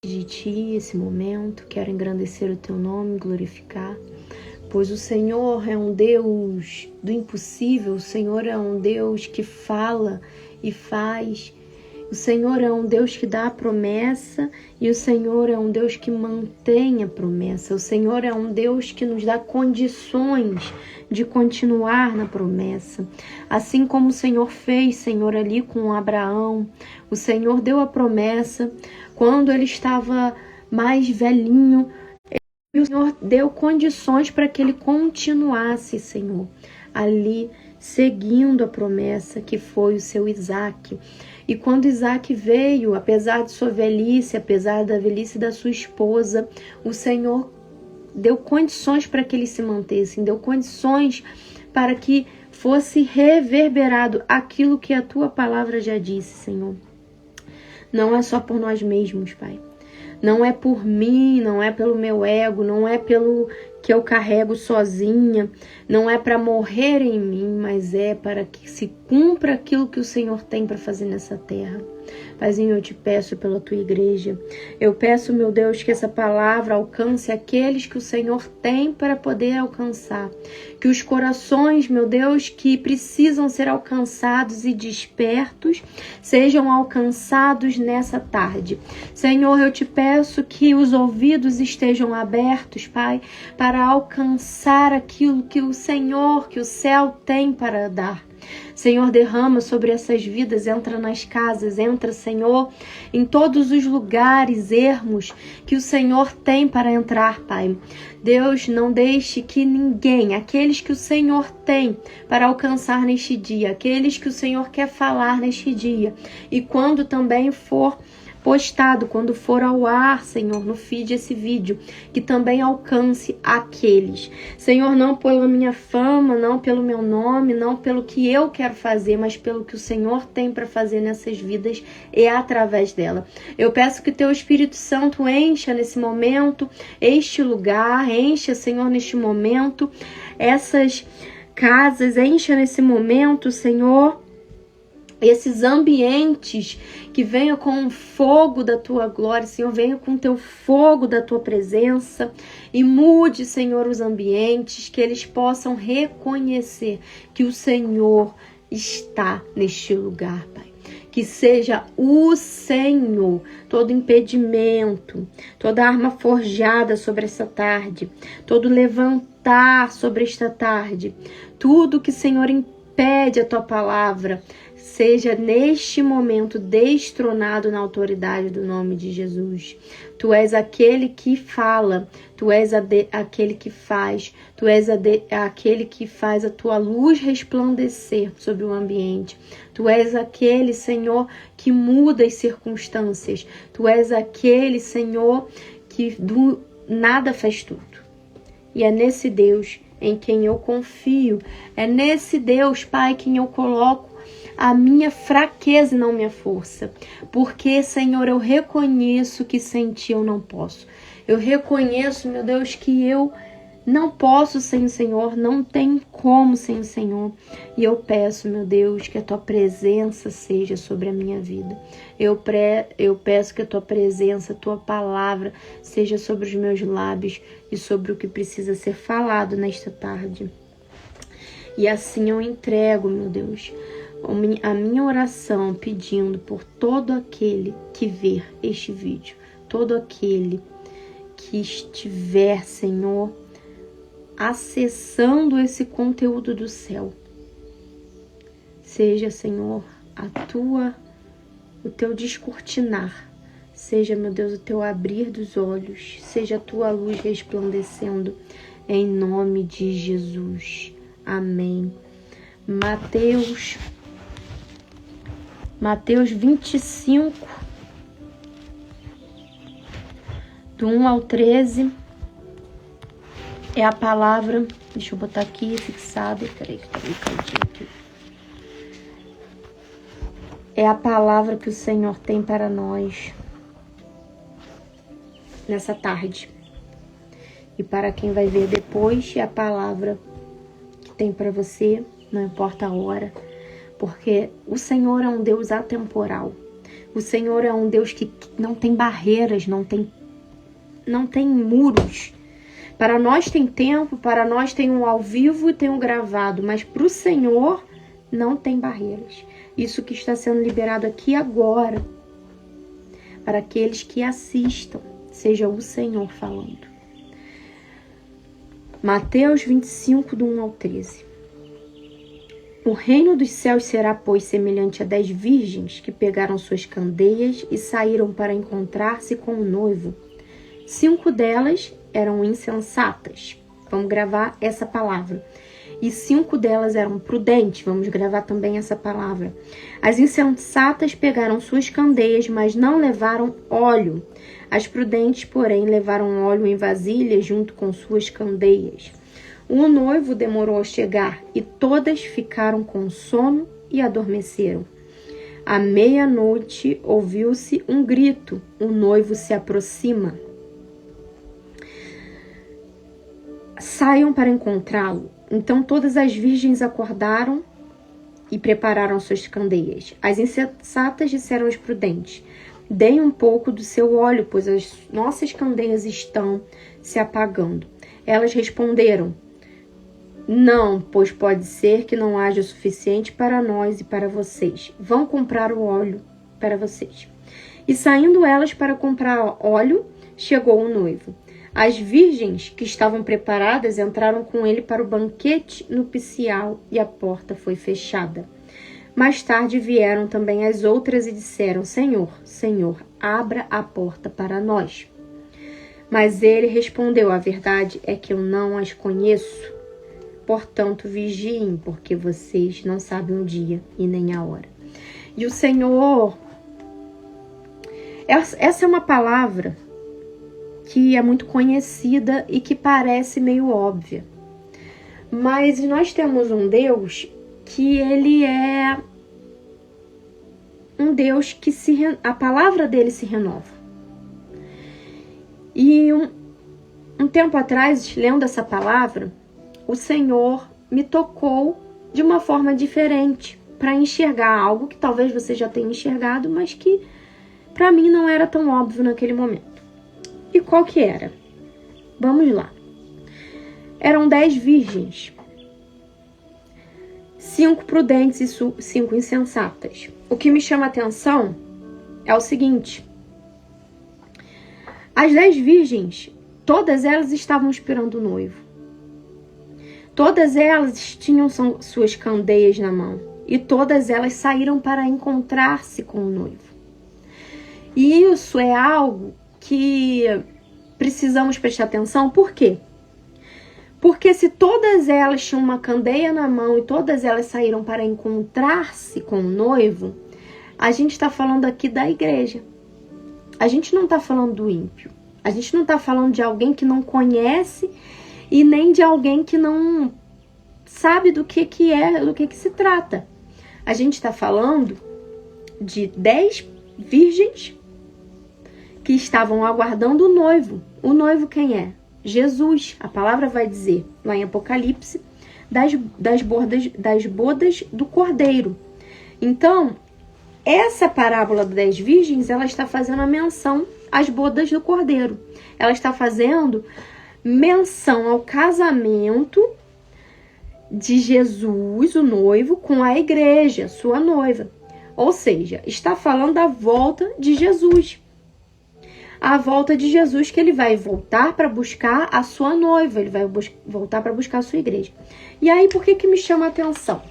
de ti esse momento, quero engrandecer o teu nome, glorificar, pois o Senhor é um Deus do impossível, o Senhor é um Deus que fala e faz, o Senhor é um Deus que dá a promessa e o Senhor é um Deus que mantém a promessa, o Senhor é um Deus que nos dá condições de continuar na promessa, assim como o Senhor fez, Senhor, ali com Abraão, o Senhor deu a promessa quando ele estava mais velhinho, e o Senhor deu condições para que ele continuasse, Senhor, ali seguindo a promessa que foi o seu Isaac. E quando Isaac veio, apesar de sua velhice, apesar da velhice da sua esposa, o Senhor deu condições para que eles se mantessem, deu condições para que fosse reverberado aquilo que a tua palavra já disse, Senhor. Não é só por nós mesmos, Pai. Não é por mim, não é pelo meu ego, não é pelo que eu carrego sozinha, não é para morrer em mim, mas é para que se cumpra aquilo que o Senhor tem para fazer nessa terra. Paizinho, eu te peço pela tua igreja, eu peço, meu Deus, que essa palavra alcance aqueles que o Senhor tem para poder alcançar, que os corações, meu Deus, que precisam ser alcançados e despertos, sejam alcançados nessa tarde. Senhor, eu te peço que os ouvidos estejam abertos, Pai, para alcançar aquilo que o Senhor, que o céu tem para dar. Senhor, derrama sobre essas vidas, entra nas casas, entra, Senhor, em todos os lugares ermos que o Senhor tem para entrar, Pai. Deus, não deixe que ninguém, aqueles que o Senhor tem para alcançar neste dia, aqueles que o Senhor quer falar neste dia, e quando também for postado, quando for ao ar, Senhor, no feed esse vídeo, que também alcance aqueles. Senhor, não pela minha fama, não pelo meu nome, não pelo que eu quero fazer, mas pelo que o Senhor tem para fazer nessas vidas e através dela. Eu peço que teu Espírito Santo encha nesse momento este lugar, encha, Senhor, neste momento essas casas, encha nesse momento, Senhor, esses ambientes, que venha com o fogo da tua glória, Senhor, venha com o teu fogo da tua presença e mude, Senhor, os ambientes, que eles possam reconhecer que o Senhor está neste lugar, Pai. Que seja o Senhor, todo impedimento, toda arma forjada sobre essa tarde, todo levantar sobre esta tarde, tudo que, Senhor, impede a tua palavra, seja neste momento destronado na autoridade do nome de Jesus. Tu és aquele que fala, tu és aquele que faz, tu és aquele que faz a tua luz resplandecer sobre o ambiente. Tu és aquele, Senhor, que muda as circunstâncias. Tu és aquele, Senhor, que do nada faz tudo. E é nesse Deus em quem eu confio, é nesse Deus, Pai, quem eu coloco a minha fraqueza e não minha força. Porque, Senhor, eu reconheço que sem ti eu não posso. Eu reconheço, meu Deus, que eu não posso sem o Senhor, não tem como sem o Senhor. E eu peço, meu Deus, que a tua presença seja sobre a minha vida. Eu peço que a tua presença, a tua palavra seja sobre os meus lábios e sobre o que precisa ser falado nesta tarde. E assim eu entrego, meu Deus, a minha oração pedindo por todo aquele que ver este vídeo, todo aquele que estiver, Senhor, acessando esse conteúdo do céu. Seja, Senhor, o teu descortinar, seja, meu Deus, o teu abrir dos olhos, seja a tua luz resplandecendo, em nome de Jesus. Amém. Mateus 25, do 1 ao 13, é a palavra, deixa eu botar aqui, fixado, peraí que tá um cantinho aqui. É a palavra que o Senhor tem para nós nessa tarde. E para quem vai ver depois, é a palavra que tem para você, não importa a hora, porque o Senhor é um Deus atemporal. O Senhor é um Deus que não tem barreiras, não tem muros. Para nós tem tempo, para nós tem um ao vivo e tem um gravado, mas para o Senhor não tem barreiras. Isso que está sendo liberado aqui agora, para aqueles que assistam, seja o Senhor falando. Mateus 25, do 1 ao 13. O reino dos céus será, pois, semelhante a 10 virgens que pegaram suas candeias e saíram para encontrar-se com o noivo. 5 delas eram insensatas. Vamos gravar essa palavra. E 5 delas eram prudentes. Vamos gravar também essa palavra. As insensatas pegaram suas candeias, mas não levaram óleo. As prudentes, porém, levaram óleo em vasilhas junto com suas candeias. O noivo demorou a chegar e todas ficaram com sono e adormeceram. À meia-noite ouviu-se um grito: o noivo se aproxima. Saiam para encontrá-lo. Então todas as virgens acordaram e prepararam suas candeias. As insensatas disseram aos prudentes: deem um pouco do seu óleo, pois as nossas candeias estão se apagando. Elas responderam: não, pois pode ser que não haja o suficiente para nós e para vocês. Vão comprar o óleo para vocês. E saindo elas para comprar óleo, chegou o noivo. As virgens que estavam preparadas entraram com ele para o banquete nupcial e a porta foi fechada. Mais tarde vieram também as outras e disseram: Senhor, Senhor, abra a porta para nós. Mas ele respondeu: a verdade é que eu não as conheço. Portanto, vigiem, porque vocês não sabem o dia e nem a hora. E o Senhor, essa é uma palavra que é muito conhecida e que parece meio óbvia. Mas nós temos um Deus que ele é um Deus que a palavra dele se renova. E um tempo atrás, lendo essa palavra, o Senhor me tocou de uma forma diferente para enxergar algo que talvez você já tenha enxergado, mas que para mim não era tão óbvio naquele momento. E qual que era? Vamos lá. Eram 10 virgens, 5 prudentes e 5 insensatas. O que me chama a atenção é o seguinte: as 10 virgens, todas elas estavam esperando o noivo. Todas elas tinham suas candeias na mão e todas elas saíram para encontrar-se com o noivo. E isso é algo que precisamos prestar atenção. Por quê? Porque se todas elas tinham uma candeia na mão e todas elas saíram para encontrar-se com o noivo, a gente está falando aqui da igreja. A gente não está falando do ímpio. A gente não está falando de alguém que não conhece e nem de alguém que não sabe do que se trata. A gente está falando de 10 virgens que estavam aguardando o noivo. O noivo quem é? Jesus. A palavra vai dizer, lá em Apocalipse, das bodas do Cordeiro. Então, essa parábola das 10 virgens, ela está fazendo a menção às bodas do Cordeiro. Ela está fazendo menção ao casamento de Jesus, o noivo, com a igreja, sua noiva. Ou seja, está falando da volta de Jesus. A volta de Jesus, que ele vai voltar para buscar a sua noiva, ele vai voltar para buscar a sua igreja. E aí, por que me chama a atenção?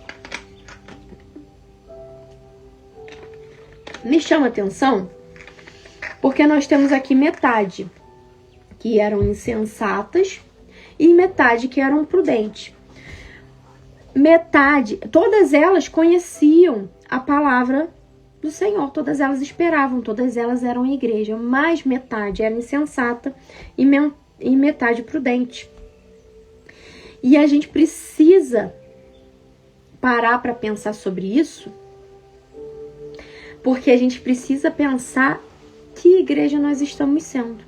Me chama a atenção porque nós temos aqui metade que eram insensatas e metade que eram prudentes. Metade, todas elas conheciam a palavra do Senhor, todas elas esperavam, todas elas eram igreja, mas metade era insensata e metade prudente. E a gente precisa parar para pensar sobre isso, porque a gente precisa pensar que igreja nós estamos sendo.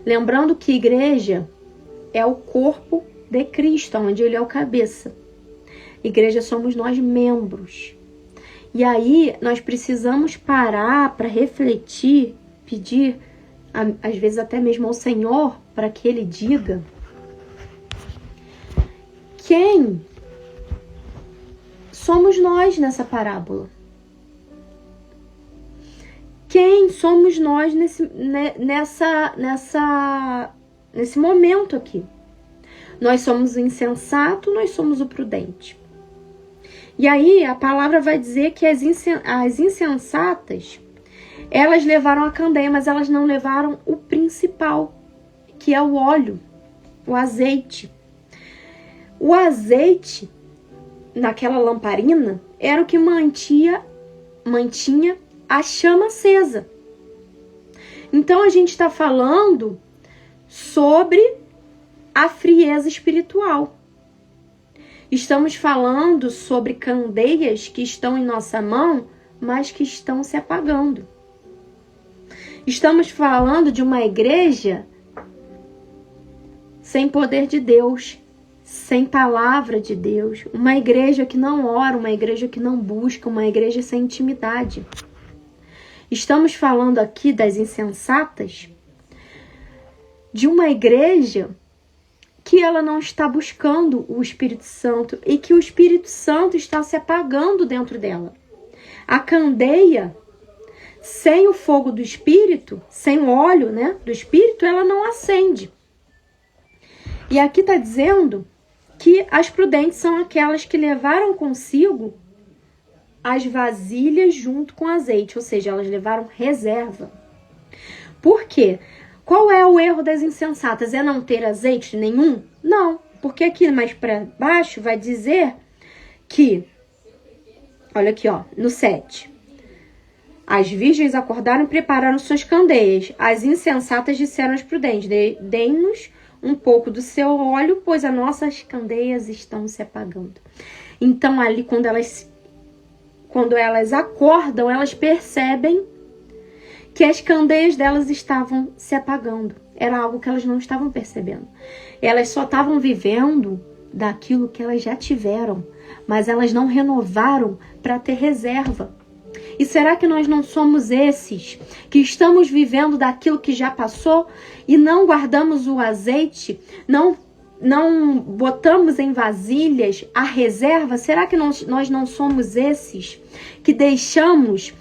Lembrando que igreja é o corpo de Cristo, onde ele é o cabeça. Igreja somos nós membros. E aí nós precisamos parar para refletir, pedir, às vezes até mesmo ao Senhor, para que Ele diga quem somos nós nessa parábola. Quem somos nós nesse momento aqui? Nós somos o insensato, nós somos o prudente. E aí a palavra vai dizer que as insensatas, elas levaram a candeia, mas elas não levaram o principal, que é o óleo, o azeite. O azeite, naquela lamparina, era o que mantinha a chama acesa. Então a gente está falando sobre a frieza espiritual. Estamos falando sobre candeias que estão em nossa mão, mas que estão se apagando. Estamos falando de uma igreja sem poder de Deus, sem palavra de Deus, uma igreja que não ora, uma igreja que não busca, uma igreja sem intimidade. Estamos falando aqui das insensatas, de uma igreja que ela não está buscando o Espírito Santo e que o Espírito Santo está se apagando dentro dela. A candeia, sem o fogo do Espírito, sem o óleo, né, do Espírito, ela não acende. E aqui está dizendo que as prudentes são aquelas que levaram consigo as vasilhas junto com azeite, ou seja, elas levaram reserva. Por quê? Qual é o erro das insensatas? É não ter azeite nenhum? Não, porque aqui mais para baixo vai dizer que, olha aqui, ó, no 7. As virgens acordaram e prepararam suas candeias. As insensatas disseram às prudentes: deem-nos um pouco do seu óleo, pois as nossas candeias estão se apagando. Então, ali, quando elas acordam, elas percebem que as candeias delas estavam se apagando. Era algo que elas não estavam percebendo. Elas só estavam vivendo daquilo que elas já tiveram, mas elas não renovaram para ter reserva. E será que nós não somos esses que estamos vivendo daquilo que já passou e não guardamos o azeite, não botamos em vasilhas a reserva? Será que nós não somos esses que deixamos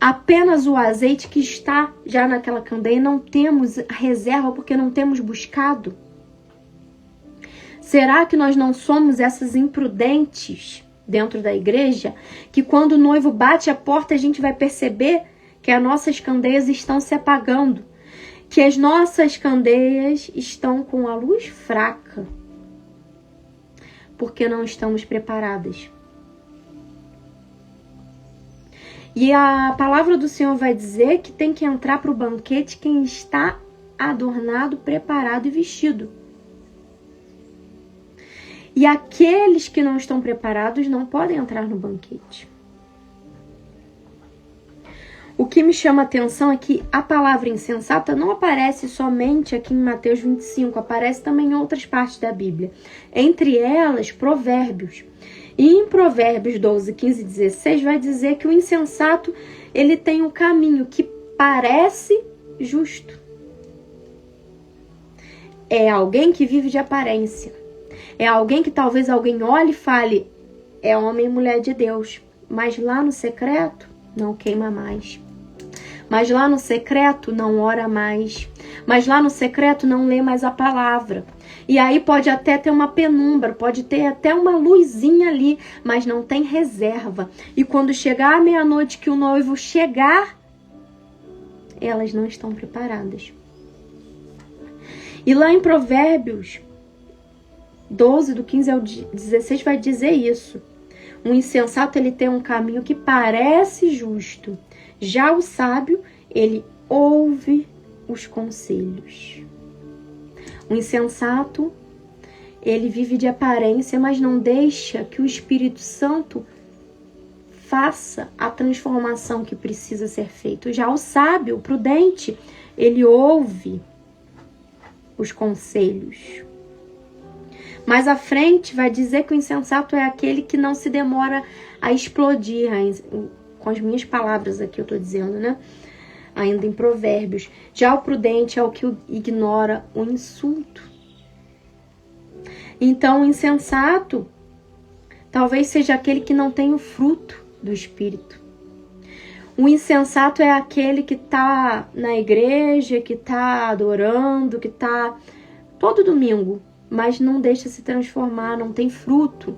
apenas o azeite que está já naquela candeia e não temos reserva porque não temos buscado? Será que nós não somos essas imprudentes dentro da igreja, que quando o noivo bate a porta a gente vai perceber que as nossas candeias estão se apagando, que as nossas candeias estão com a luz fraca, porque não estamos preparadas? E a palavra do Senhor vai dizer que tem que entrar para o banquete quem está adornado, preparado e vestido. E aqueles que não estão preparados não podem entrar no banquete. O que me chama a atenção é que a palavra insensata não aparece somente aqui em Mateus 25, aparece também em outras partes da Bíblia. Entre elas, Provérbios. E em Provérbios 12, 15 e 16 vai dizer que o insensato ele tem um caminho que parece justo. É alguém que vive de aparência. É alguém que talvez alguém olhe e fale: é homem e mulher de Deus. Mas lá no secreto não queima mais. Mas lá no secreto não ora mais. Mas lá no secreto não lê mais a palavra. E aí pode até ter uma penumbra, pode ter até uma luzinha ali, mas não tem reserva. E quando chegar a meia-noite que o noivo chegar, elas não estão preparadas. E lá em Provérbios 12, do 15 ao 16, vai dizer isso. Um insensato, ele tem um caminho que parece justo. Já o sábio, ele ouve os conselhos. O insensato, ele vive de aparência, mas não deixa que o Espírito Santo faça a transformação que precisa ser feita. Já o sábio, o prudente, ele ouve os conselhos. Mais à frente vai dizer que o insensato é aquele que não se demora a explodir. com as minhas palavras aqui eu tô dizendo, né? Ainda em Provérbios. Já o prudente é o que ignora o insulto. Então, o insensato talvez seja aquele que não tem o fruto do Espírito. O insensato é aquele que está na igreja, que está adorando, que está todo domingo, mas não deixa se transformar, não tem fruto.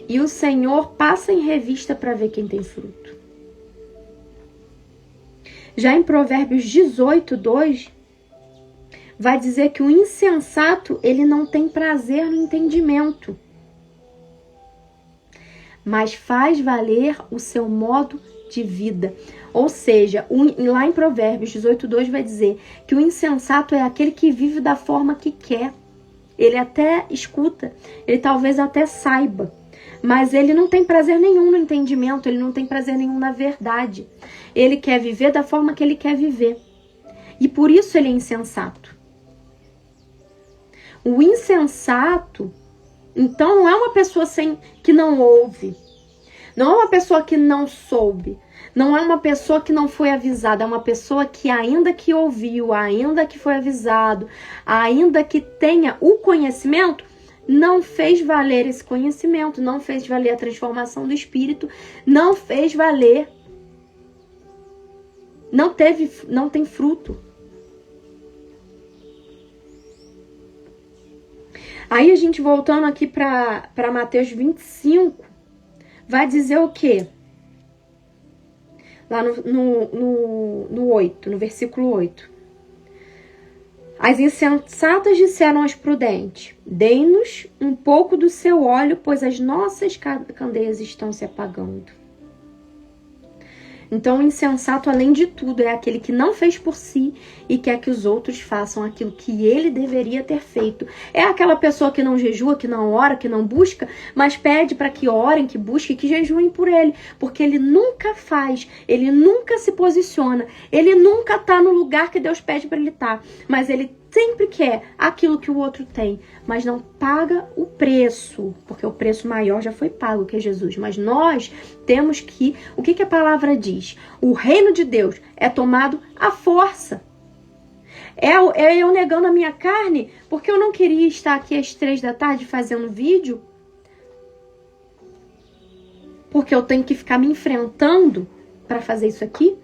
E o Senhor passa em revista para ver quem tem fruto. Já em Provérbios 18:2, vai dizer que o insensato, ele não tem prazer no entendimento, mas faz valer o seu modo de vida. Ou seja, lá em Provérbios 18:2 vai dizer que o insensato é aquele que vive da forma que quer. Ele até escuta, ele talvez até saiba, mas ele não tem prazer nenhum no entendimento, ele não tem prazer nenhum na verdade. Ele quer viver da forma que ele quer viver. E por isso ele é insensato. O insensato, então, não é uma pessoa que não ouve, não é uma pessoa que não soube, não é uma pessoa que não foi avisada, é uma pessoa que ainda que ouviu, ainda que foi avisado, ainda que tenha o conhecimento, não fez valer esse conhecimento, não fez valer a transformação do espírito, não fez valer, não tem fruto. Aí a gente voltando aqui para Mateus 25, vai dizer o quê? Lá no 8, no versículo 8. As insensatas disseram aos prudentes: dê-nos um pouco do seu óleo, pois as nossas candeias estão se apagando. Então, o insensato, além de tudo, é aquele que não fez por si e quer que os outros façam aquilo que ele deveria ter feito. É aquela pessoa que não jejua, que não ora, que não busca, mas pede para que orem, que busquem, que jejuem por ele. Porque ele nunca faz, ele nunca se posiciona, ele nunca está no lugar que Deus pede para ele estar. Mas ele sempre quer aquilo que o outro tem, mas não paga o preço, porque o preço maior já foi pago, que é Jesus. Mas nós temos que, o que a palavra diz? O reino de Deus é tomado à força. É eu negando a minha carne, porque eu não queria estar aqui às 3 da tarde fazendo vídeo, porque eu tenho que ficar me enfrentando para fazer isso aqui.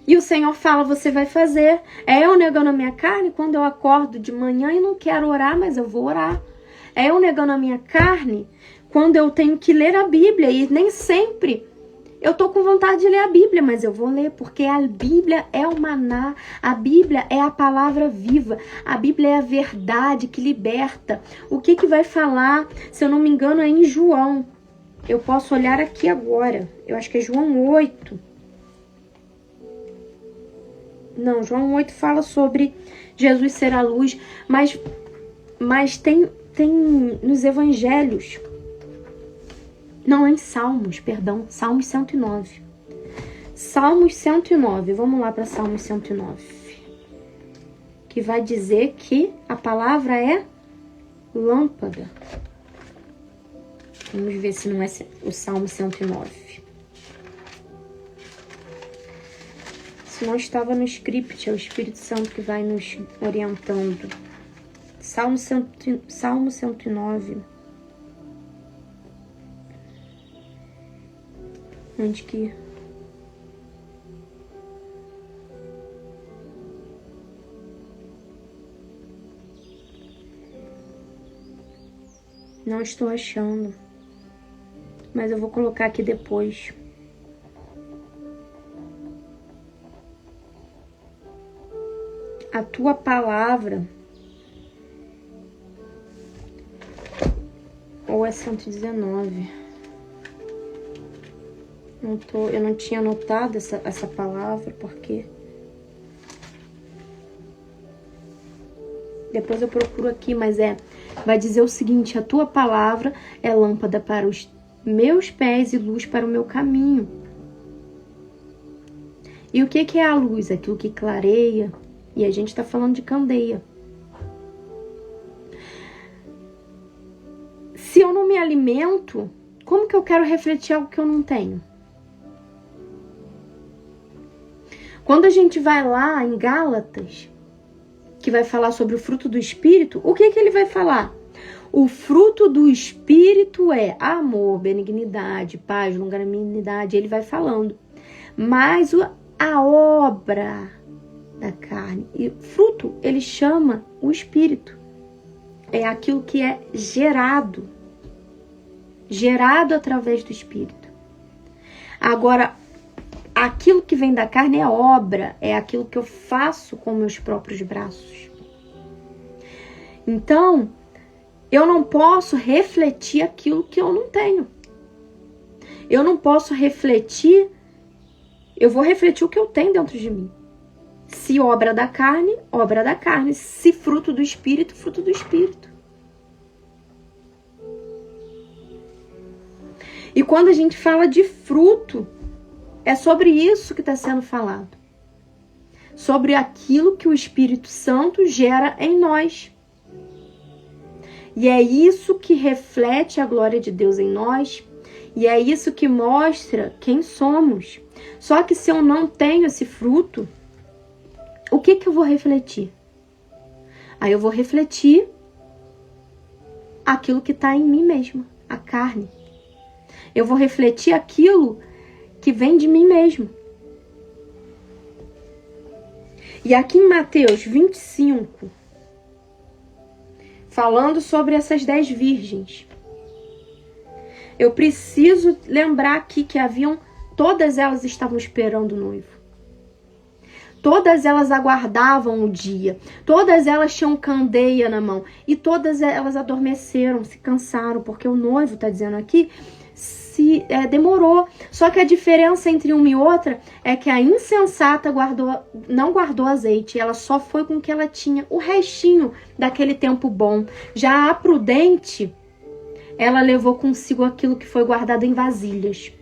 E o Senhor fala, você vai fazer. É eu negando a minha carne quando eu acordo de manhã e não quero orar, mas eu vou orar. É eu negando a minha carne quando eu tenho que ler a Bíblia. E nem sempre eu tô com vontade de ler a Bíblia, mas eu vou ler, porque a Bíblia é o maná. A Bíblia é a palavra viva. A Bíblia é a verdade que liberta. O que vai falar, se eu não me engano, é em João. Eu posso olhar aqui agora. Eu acho que é João 8. Não, João 8 fala sobre Jesus ser a luz, mas tem nos evangelhos, não, em Salmos, perdão, Salmos 109. Salmos 109, vamos lá para Salmos 109, que vai dizer que a palavra é lâmpada. Vamos ver se não é o Salmo 109. Se não estava no script, é o Espírito Santo que vai nos orientando. Salmo 109. Onde que... Não estou achando. Mas eu vou colocar aqui depois. A tua palavra, ou é 119? Eu não tinha anotado essa palavra, porque depois eu procuro aqui, mas vai dizer o seguinte: a tua palavra é lâmpada para os meus pés e luz para o meu caminho. E o que é a luz? Aquilo que clareia. E a gente está falando de candeia. Se eu não me tem alimento, como que eu quero refletir algo que eu não tenho? Quando a gente vai lá em Gálatas, que vai falar sobre o fruto do Espírito, o que ele vai falar? O fruto do Espírito é amor, benignidade, paz, longanimidade, ele vai falando. Mas a obra da carne, e fruto, ele chama o Espírito. É aquilo que é gerado através do Espírito. Agora, aquilo que vem da carne é obra, é aquilo que eu faço com meus próprios braços. Então, eu não posso refletir aquilo que eu não tenho. Eu não posso refletir, eu vou refletir o que eu tenho dentro de mim. Se obra da carne, obra da carne. Se fruto do Espírito, fruto do Espírito. E quando a gente fala de fruto, é sobre isso que está sendo falado. Sobre aquilo que o Espírito Santo gera em nós. E é isso que reflete a glória de Deus em nós. E é isso que mostra quem somos. Só que se eu não tenho esse fruto, o que eu vou refletir? Aí eu vou refletir aquilo que está em mim mesma, a carne. Eu vou refletir aquilo que vem de mim mesmo. E aqui em Mateus 25, falando sobre essas 10 virgens, eu preciso lembrar aqui que todas elas estavam esperando o noivo. Todas elas aguardavam o dia. Todas elas tinham candeia na mão. E todas elas adormeceram, se cansaram, porque o noivo, está dizendo aqui, demorou. Só que a diferença entre uma e outra é que a insensata não guardou azeite. Ela só foi com o que ela tinha, o restinho daquele tempo bom. Já a prudente, ela levou consigo aquilo que foi guardado em vasilhas.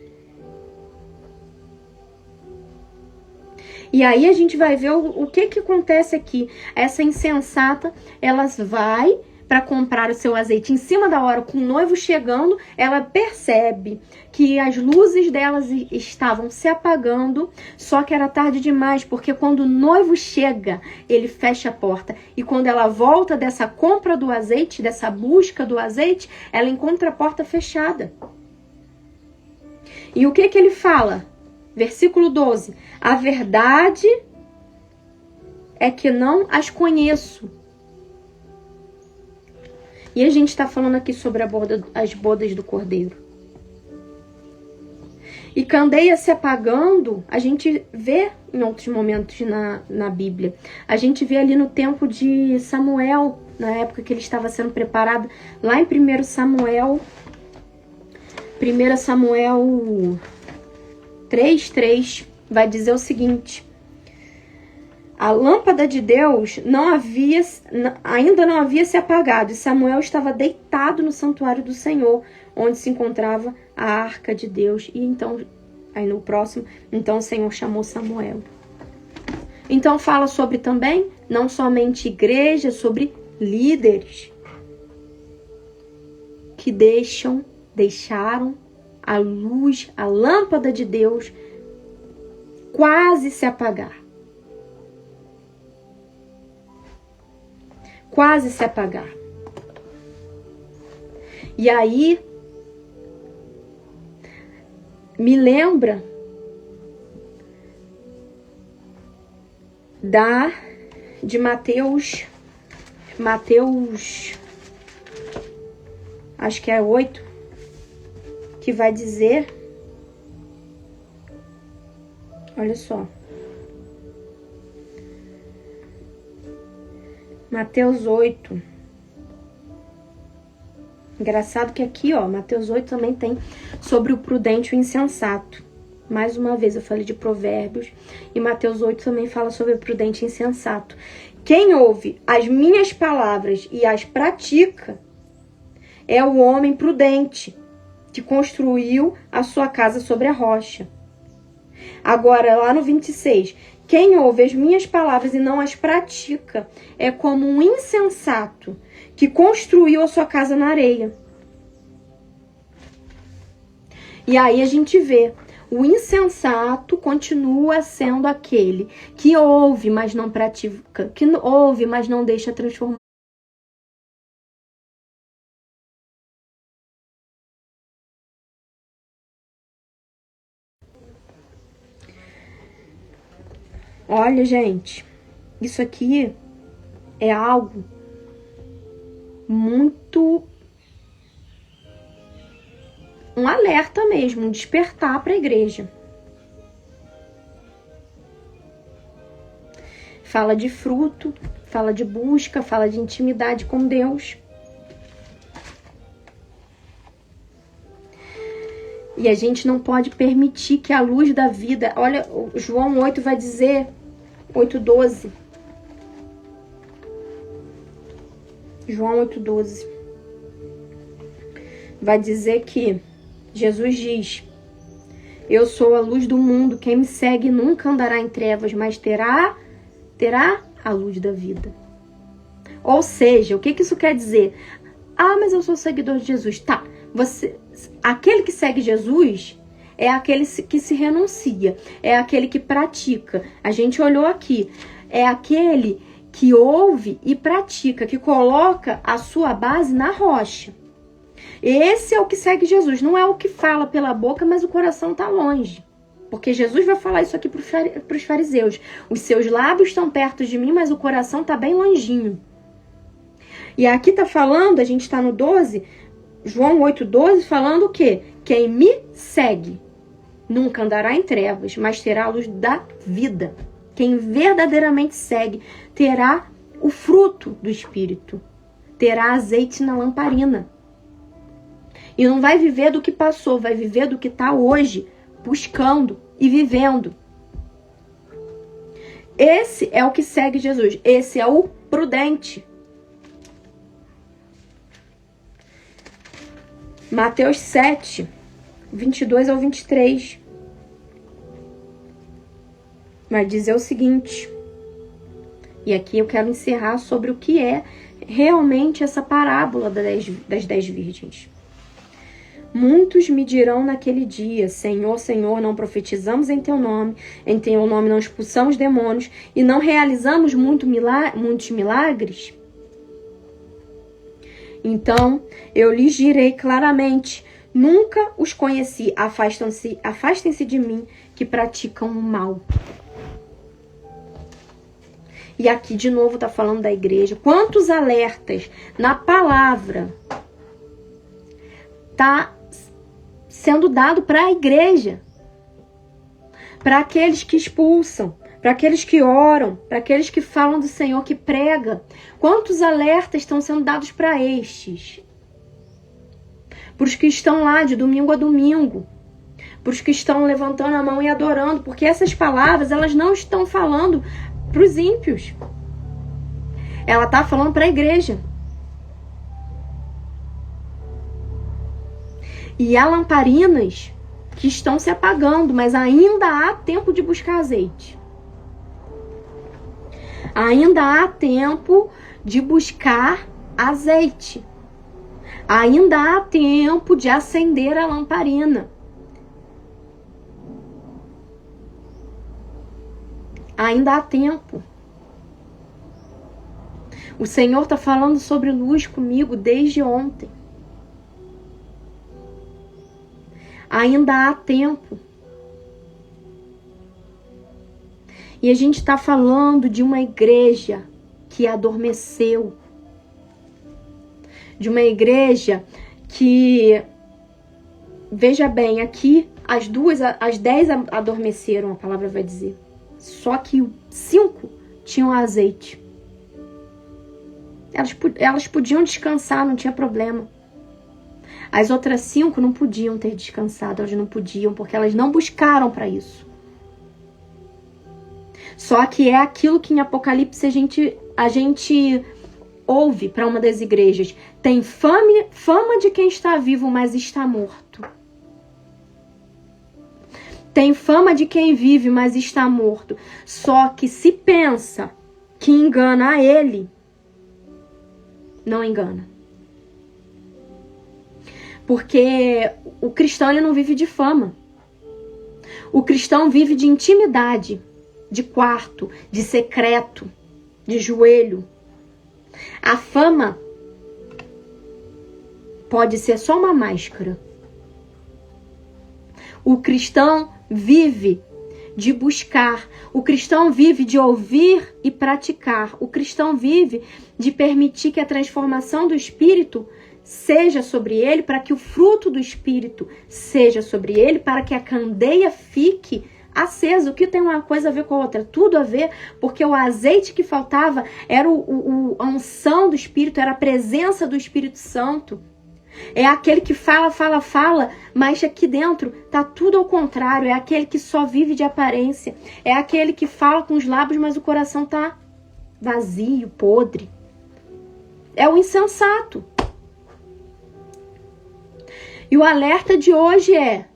E aí a gente vai ver o que acontece aqui. Essa insensata, ela vai para comprar o seu azeite em cima da hora, com o noivo chegando, ela percebe que as luzes delas estavam se apagando, só que era tarde demais, porque quando o noivo chega, ele fecha a porta. E quando ela volta dessa compra do azeite, dessa busca do azeite, ela encontra a porta fechada. E o que ele fala? Versículo 12. A verdade é que não as conheço. E a gente está falando aqui sobre as bodas do Cordeiro. E candeia se apagando, a gente vê em outros momentos na Bíblia. A gente vê ali no tempo de Samuel, na época que ele estava sendo preparado, lá em 1 Samuel 3:3, vai dizer o seguinte: a lâmpada de Deus ainda não havia se apagado, e Samuel estava deitado no santuário do Senhor, onde se encontrava a arca de Deus. E então, aí no próximo, então o Senhor chamou Samuel. Então fala sobre também, não somente igreja, sobre líderes que deixaram a luz, a lâmpada de Deus quase se apagar. Quase se apagar. E aí, me lembra de Mateus, acho que é 8, que vai dizer, olha só, Mateus 8. Engraçado que aqui, ó, Mateus 8 também tem sobre o prudente e o insensato. Mais uma vez eu falei de Provérbios, e Mateus 8 também fala sobre o prudente e insensato. Quem ouve as minhas palavras e as pratica é o homem prudente, que construiu a sua casa sobre a rocha. Agora, lá no 26, quem ouve as minhas palavras e não as pratica é como um insensato que construiu a sua casa na areia. E aí a gente vê, o insensato continua sendo aquele que ouve, mas não pratica, que ouve, mas não deixa transformar. Olha, gente, isso aqui é algo muito... um alerta mesmo, um despertar para a igreja. Fala de fruto, fala de busca, fala de intimidade com Deus. E a gente não pode permitir que a luz da vida... Olha, João 8 vai dizer, 8:12. João 8:12. Vai dizer que Jesus diz: eu sou a luz do mundo, quem me segue nunca andará em trevas, mas terá a luz da vida. Ou seja, o que isso quer dizer? Ah, mas eu sou seguidor de Jesus. Tá, aquele que segue Jesus é aquele que se renuncia, é aquele que pratica. A gente olhou aqui, é aquele que ouve e pratica, que coloca a sua base na rocha. Esse é o que segue Jesus, não é o que fala pela boca, mas o coração está longe. Porque Jesus vai falar isso aqui para os fariseus. Os seus lábios estão perto de mim, mas o coração está bem longinho. E aqui está falando, a gente está no 12, João 8:12, falando o quê? Quem me segue nunca andará em trevas, mas terá a luz da vida. Quem verdadeiramente segue terá o fruto do Espírito. Terá azeite na lamparina. E não vai viver do que passou, vai viver do que está hoje, buscando e vivendo. Esse é o que segue Jesus. Esse é o prudente. Mateus 7, 22 ao 23. Vai dizer o seguinte. E aqui eu quero encerrar sobre o que é realmente essa parábola das 10 virgens. Muitos me dirão naquele dia: Senhor, Senhor, não profetizamos em teu nome não expulsamos demônios e não realizamos muitos milagres? Então eu lhes direi claramente: nunca os conheci, afastem-se de mim, que praticam o mal. E aqui de novo está falando da igreja. Quantos alertas na palavra tá sendo dado para a igreja, para aqueles que expulsam, para aqueles que oram, para aqueles que falam do Senhor, que prega. Quantos alertas estão sendo dados para estes? Para os que estão lá de domingo a domingo, para os que estão levantando a mão e adorando, porque essas palavras, elas não estão falando para os ímpios. Ela está falando para a igreja. E há lamparinas que estão se apagando, mas ainda há tempo de buscar azeite. Ainda há tempo de buscar azeite. Ainda há tempo de acender a lamparina. Ainda há tempo. O Senhor está falando sobre luz comigo desde ontem. Ainda há tempo. E a gente está falando de uma igreja que adormeceu. De uma igreja que, veja bem, aqui as 10 adormeceram, a palavra vai dizer. Só que 5 tinham azeite. Elas podiam descansar, não tinha problema. As outras 5 não podiam ter descansado, elas não podiam, porque elas não buscaram para isso. Só que é aquilo que em Apocalipse a gente ouve para uma das igrejas. Tem fama de quem está vivo, mas está morto. Tem fama de quem vive, mas está morto. Só que se pensa que engana a ele, não engana. Porque o cristão ele não vive de fama. O cristão vive de intimidade, de quarto, de secreto, de joelho. A fama pode ser só uma máscara. O cristão vive de buscar. O cristão vive de ouvir e praticar. O cristão vive de permitir que a transformação do Espírito seja sobre ele, para que o fruto do Espírito seja sobre ele, para que a candeia fique acesa. O que tem uma coisa a ver com a outra? Tudo a ver, porque o azeite que faltava era a unção do Espírito, era a presença do Espírito Santo. É aquele que fala, mas aqui dentro tá tudo ao contrário. É aquele que só vive de aparência. É aquele que fala com os lábios, mas o coração tá vazio, podre. É o insensato. E o alerta de hoje é: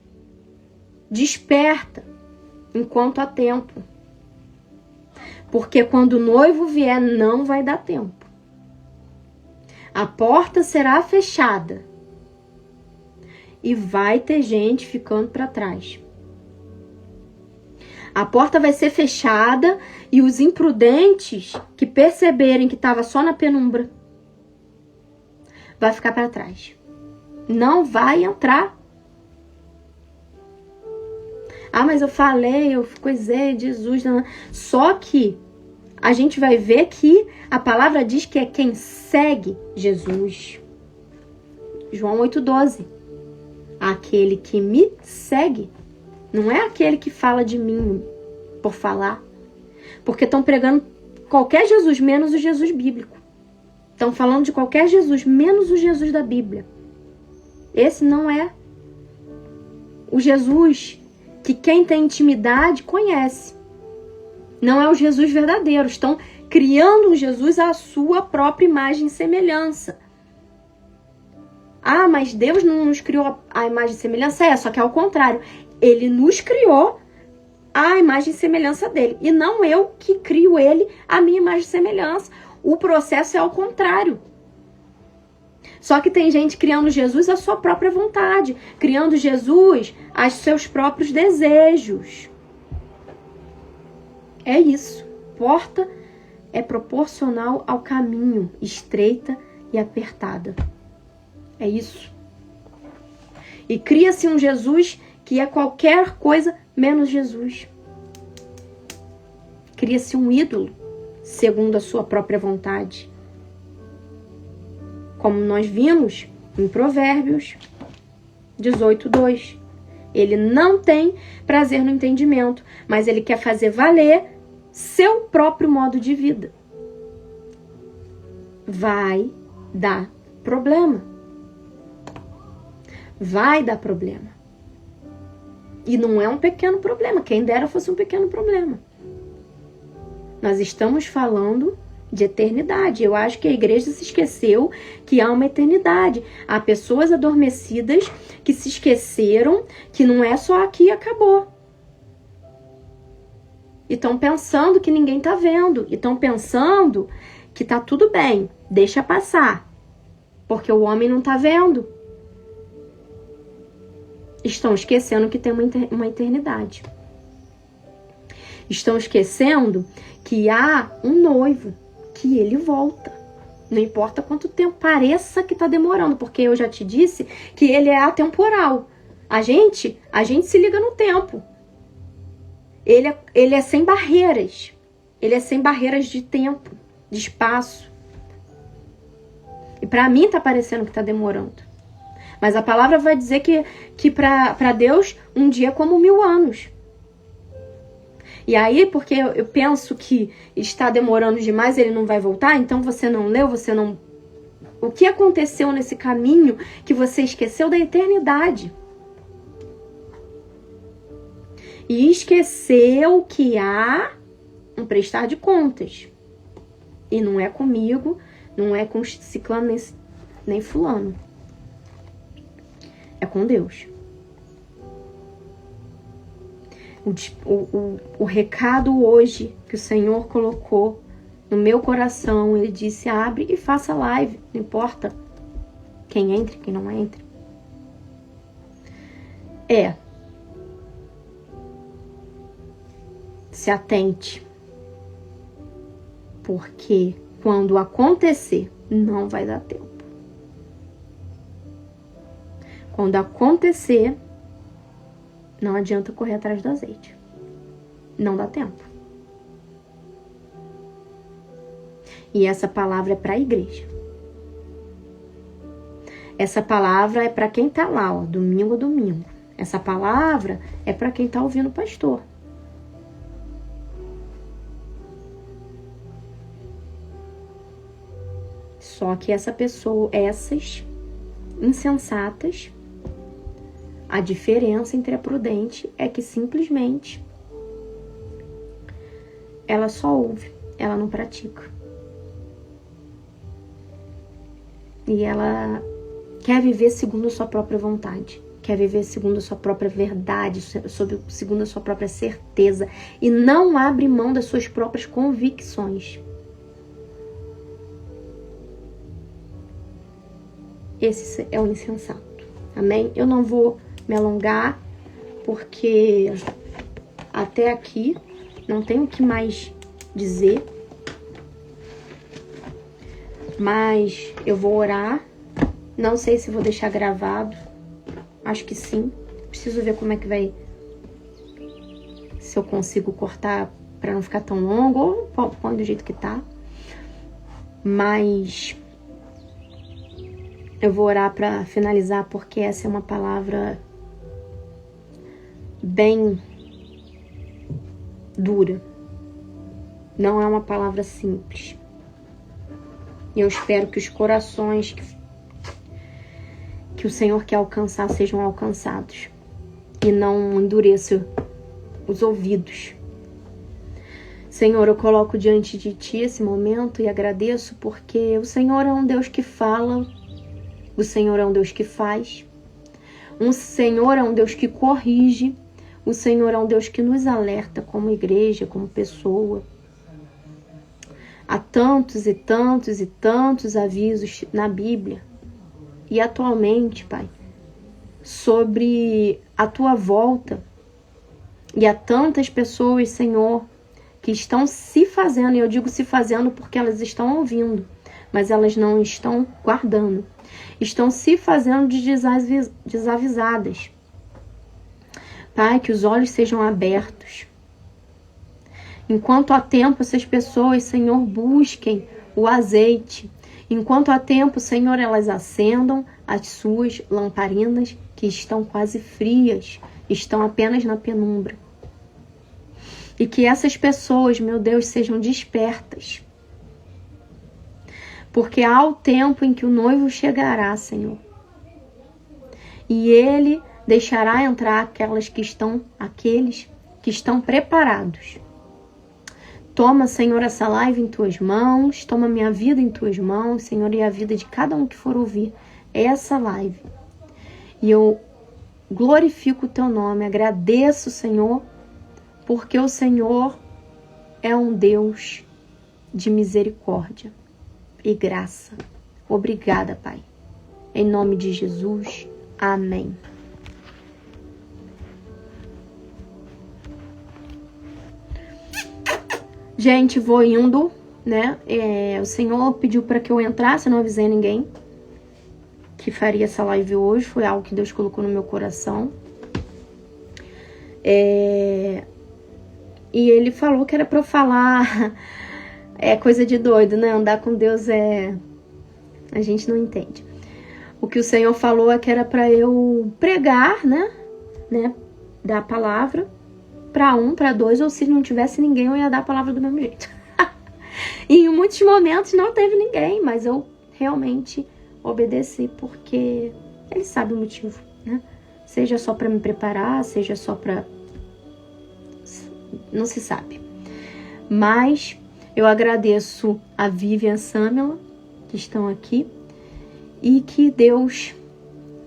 desperta enquanto há tempo. Porque quando o noivo vier, não vai dar tempo. A porta será fechada. E vai ter gente ficando para trás. A porta vai ser fechada e os imprudentes que perceberem que estava só na penumbra vai ficar para trás. Não vai entrar. Ah, mas eu falei, eu coisei, Jesus. Não. Só que a gente vai ver que a palavra diz que é quem segue Jesus. João 8,12. Aquele que me segue. Não é aquele que fala de mim por falar. Porque estão pregando qualquer Jesus, menos o Jesus bíblico. Estão falando de qualquer Jesus, menos o Jesus da Bíblia. Esse não é o Jesus que quem tem intimidade conhece. Não é o Jesus verdadeiro. Estão criando um Jesus à sua própria imagem e semelhança. Ah, mas Deus não nos criou a imagem e semelhança? Só que é ao contrário. Ele nos criou a imagem e semelhança dele. E não eu que crio ele a minha imagem e semelhança. O processo é ao contrário. Só que tem gente criando Jesus à sua própria vontade. Criando Jesus aos seus próprios desejos. É isso. Porta é proporcional ao caminho, estreita e apertada. É isso. E cria-se um Jesus que é qualquer coisa menos Jesus. Cria-se um ídolo, segundo a sua própria vontade. Como nós vimos em Provérbios 18:2. Ele não tem prazer no entendimento, mas ele quer fazer valer seu próprio modo de vida. Vai dar problema. Vai dar problema. E não é um pequeno problema. Quem dera fosse um pequeno problema. Nós estamos falando de eternidade. Eu acho que a igreja se esqueceu que há uma eternidade. Há pessoas adormecidas que se esqueceram que não é só aqui e acabou. E estão pensando que ninguém está vendo. E estão pensando que está tudo bem. Deixa passar. Porque o homem não está vendo. Estão esquecendo que tem uma eternidade. Estão esquecendo que há um noivo, que ele volta. Não importa quanto tempo pareça que está demorando, porque eu já te disse que ele é atemporal. A gente se liga no tempo. Ele é sem barreiras. Ele é sem barreiras de tempo, de espaço. E para mim está parecendo que está demorando. Mas a palavra vai dizer que para Deus um dia é como 1000 anos. E aí, porque eu penso que está demorando demais, ele não vai voltar, então você não leu, você não... O que aconteceu nesse caminho que você esqueceu da eternidade? E esqueceu que há um prestar de contas. E não é comigo, não é com ciclano nem fulano. É com Deus. O recado hoje que o Senhor colocou no meu coração, ele disse: abre e faça live, não importa quem entre, quem não entre. se atente, porque quando acontecer, não vai dar tempo. Quando acontecer, não adianta correr atrás do azeite. Não dá tempo. E essa palavra é para a igreja. Essa palavra é para quem tá lá, ó, domingo a domingo. Essa palavra é para quem tá ouvindo o pastor. Só que essas insensatas, a diferença entre a prudente é que simplesmente ela só ouve, ela não pratica. E ela quer viver segundo a sua própria vontade, quer viver segundo a sua própria verdade, segundo a sua própria certeza, e não abre mão das suas próprias convicções. Esse é o insensato. Amém? Eu não vou me alongar, porque até aqui não tenho o que mais dizer. Mas eu vou orar. Não sei se vou deixar gravado. Acho que sim. Preciso ver como é que vai. Se eu consigo cortar para não ficar tão longo, ou põe do jeito que tá. Mas eu vou orar para finalizar, porque essa é uma palavra bem dura. Não é uma palavra simples. E eu espero que os corações que o Senhor quer alcançar sejam alcançados. E não endureça os ouvidos. Senhor, eu coloco diante de Ti esse momento e agradeço, porque o Senhor é um Deus que fala. O Senhor é um Deus que faz. O Senhor é um Deus que corrige. O Senhor é um Deus que nos alerta como igreja, como pessoa. Há tantos e tantos e tantos avisos na Bíblia. E atualmente, Pai, sobre a Tua volta. E há tantas pessoas, Senhor, que estão se fazendo, e eu digo se fazendo porque elas estão ouvindo, mas elas não estão guardando. Estão se fazendo de desavisadas. Pai, que os olhos sejam abertos. Enquanto há tempo, essas pessoas, Senhor, busquem o azeite. Enquanto há tempo, Senhor, elas acendam as suas lamparinas que estão quase frias, estão apenas na penumbra. E que essas pessoas, meu Deus, sejam despertas. Porque há o tempo em que o noivo chegará, Senhor. E Ele deixará entrar aqueles que estão preparados. Toma, Senhor, essa live em Tuas mãos. Toma minha vida em Tuas mãos, Senhor, e a vida de cada um que for ouvir essa live. E eu glorifico o Teu nome. Agradeço, Senhor, porque o Senhor é um Deus de misericórdia e graça. Obrigada, Pai. Em nome de Jesus. Amém. Gente, vou indo, né? O Senhor pediu para que eu entrasse, não avisei ninguém que faria essa live hoje. Foi algo que Deus colocou no meu coração. E Ele falou que era para eu falar. É coisa de doido, né? Andar com Deus a gente não entende. O que o Senhor falou é que era para eu pregar, né? Dar a palavra para um, para dois, ou se não tivesse ninguém, eu ia dar a palavra do mesmo jeito. E em muitos momentos não teve ninguém, mas eu realmente obedeci, porque Ele sabe o motivo, né? Seja só para me preparar, seja só para... Não se sabe. Mas eu agradeço a Vivian Samela, que estão aqui, e que Deus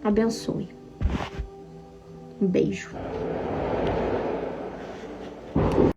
abençoe. Um beijo.